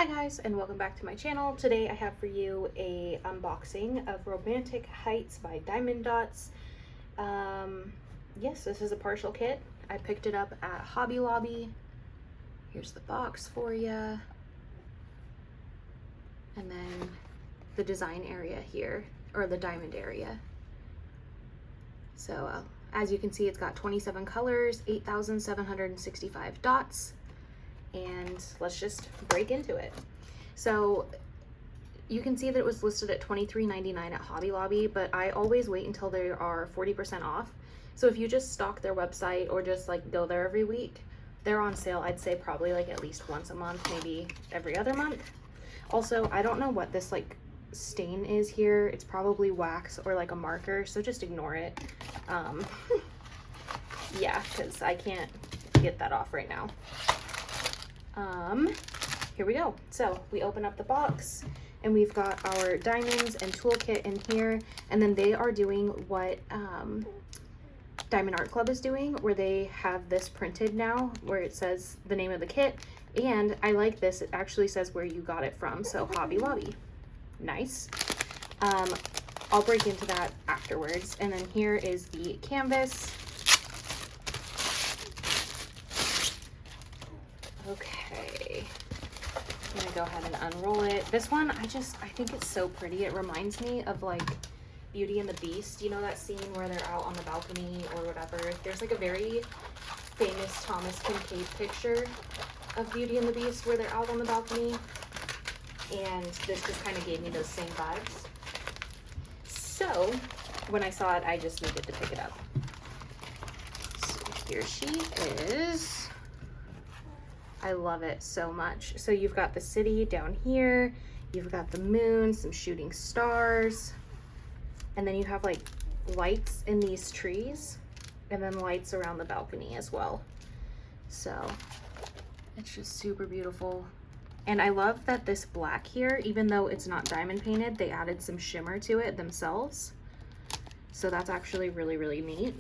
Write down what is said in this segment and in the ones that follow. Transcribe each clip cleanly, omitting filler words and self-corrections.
Hi guys, and welcome back to my channel. Today I have for you a unboxing of Romantic Heights by Diamond Dotz. Yes, this is a partial kit. I picked it up at Hobby Lobby. Here's the box for you. And then the design area here, or the diamond area. So as you can see, it's got 27 colors, 8,765 dots. And let's just break into it. So you can see that it was listed at $23.99 at Hobby Lobby, but I always wait until they are 40% off. So if you just stalk their website or just like go there every week, they're on sale. I'd say probably like at least once a month, maybe every other month. Also, I don't know what this like stain is here. It's probably wax or like a marker, so just ignore it. Yeah, because I can't get that off right now. Here we go. So we open up the box and we've got our diamonds and toolkit in here, and then they are doing what Diamond Art Club is doing, where they have this printed now where it says the name of the kit, and I like this, it actually says where you got it from, so Hobby Lobby. Nice. I'll break into that afterwards. And then here is the canvas. Okay, I'm gonna go ahead and unroll it. This one, I think it's so pretty. It reminds me of like Beauty and the Beast. You know that scene where they're out on the balcony or whatever? There's like a very famous Thomas Kincaid picture of Beauty and the Beast where they're out on the balcony. And this just kind of gave me those same vibes. So when I saw it, I just needed to pick it up. So here she is. I love it so much. So you've got the city down here, you've got the moon, some shooting stars, and then you have like lights in these trees, and then lights around the balcony as well. So it's just super beautiful. And I love that this black here, even though it's not diamond painted, they added some shimmer to it themselves. So that's actually really, really neat.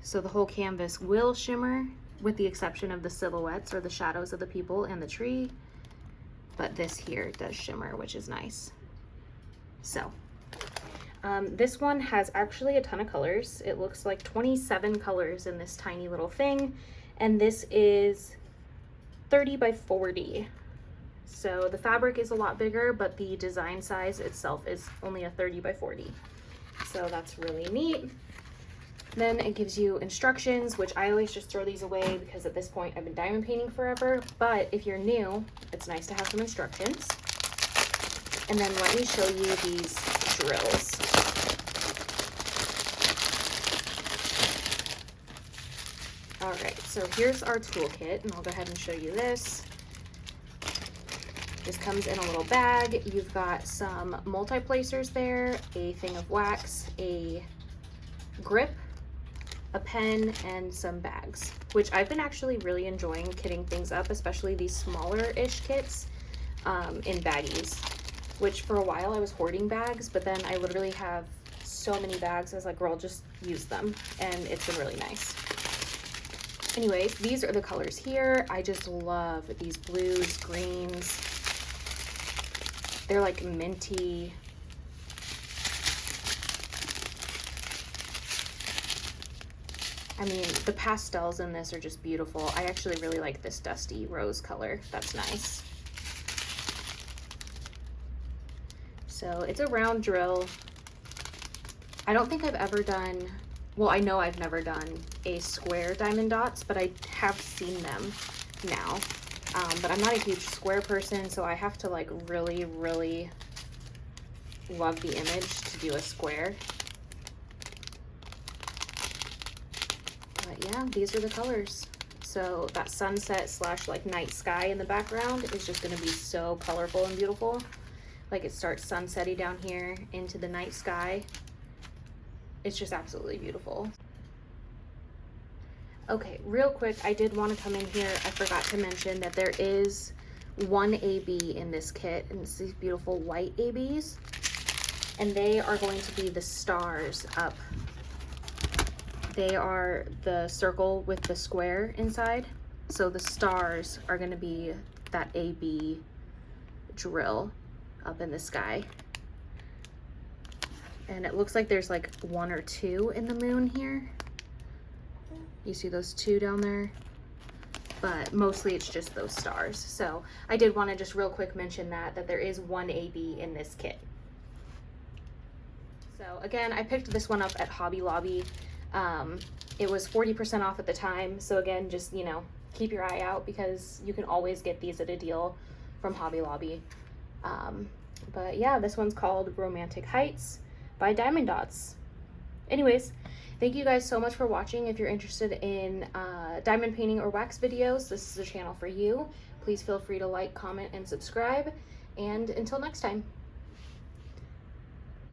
So the whole canvas will shimmer, with the exception of the silhouettes or the shadows of the people and the tree, but this here does shimmer, which is nice. So this one has actually a ton of colors. It looks like 27 colors in this tiny little thing, and this is 30 by 40. So the fabric is a lot bigger, but the design size itself is only a 30 by 40. So that's really neat. Then it gives you instructions, which I always just throw these away because at this point I've been diamond painting forever. But if you're new, it's nice to have some instructions. And then let me show you these drills. All right, so here's our toolkit, and I'll go ahead and show you this. This comes in a little bag. You've got some multi-placers there, a thing of wax, a grip, a pen, and some bags, which I've been actually really enjoying kitting things up, especially these smaller-ish kits in baggies, which for a while I was hoarding bags, but then I literally have so many bags. I was like, girl, just use them, and it's been really nice. Anyways, these are the colors here. I just love these blues, greens. They're like minty. I mean, the pastels in this are just beautiful. I actually really like this dusty rose color. That's nice. So it's a round drill. I don't think I've ever done, well, I know I've never done a square diamond dots, but I have seen them now. But I'm not a huge square person, so I have to like really, really love the image to do a square. But yeah, these are the colors. So that sunset slash like night sky in the background is just going to be so colorful and beautiful. Like it starts sunsetty down here into the night sky. It's just absolutely beautiful. Okay, real quick, I did want to come in here. I forgot to mention that there is one AB in this kit, and it's these beautiful white ABs. And they are going to be the stars up. They are the circle with the square inside. So the stars are going to be that AB drill up in the sky. And it looks like there's like 1 or 2 in the moon here. You see those 2 down there? But mostly it's just those stars. So I did want to just real quick mention that there is 1 AB in this kit. So again, I picked this one up at Hobby Lobby. It was 40% off at the time. So again, just, you know, keep your eye out because you can always get these at a deal from Hobby Lobby. But yeah, this one's called Romantic Heights by Diamond Dotz. Anyways, thank you guys so much for watching. If you're interested in diamond painting or wax videos, this is the channel for you. Please feel free to like, comment, and subscribe. And until next time.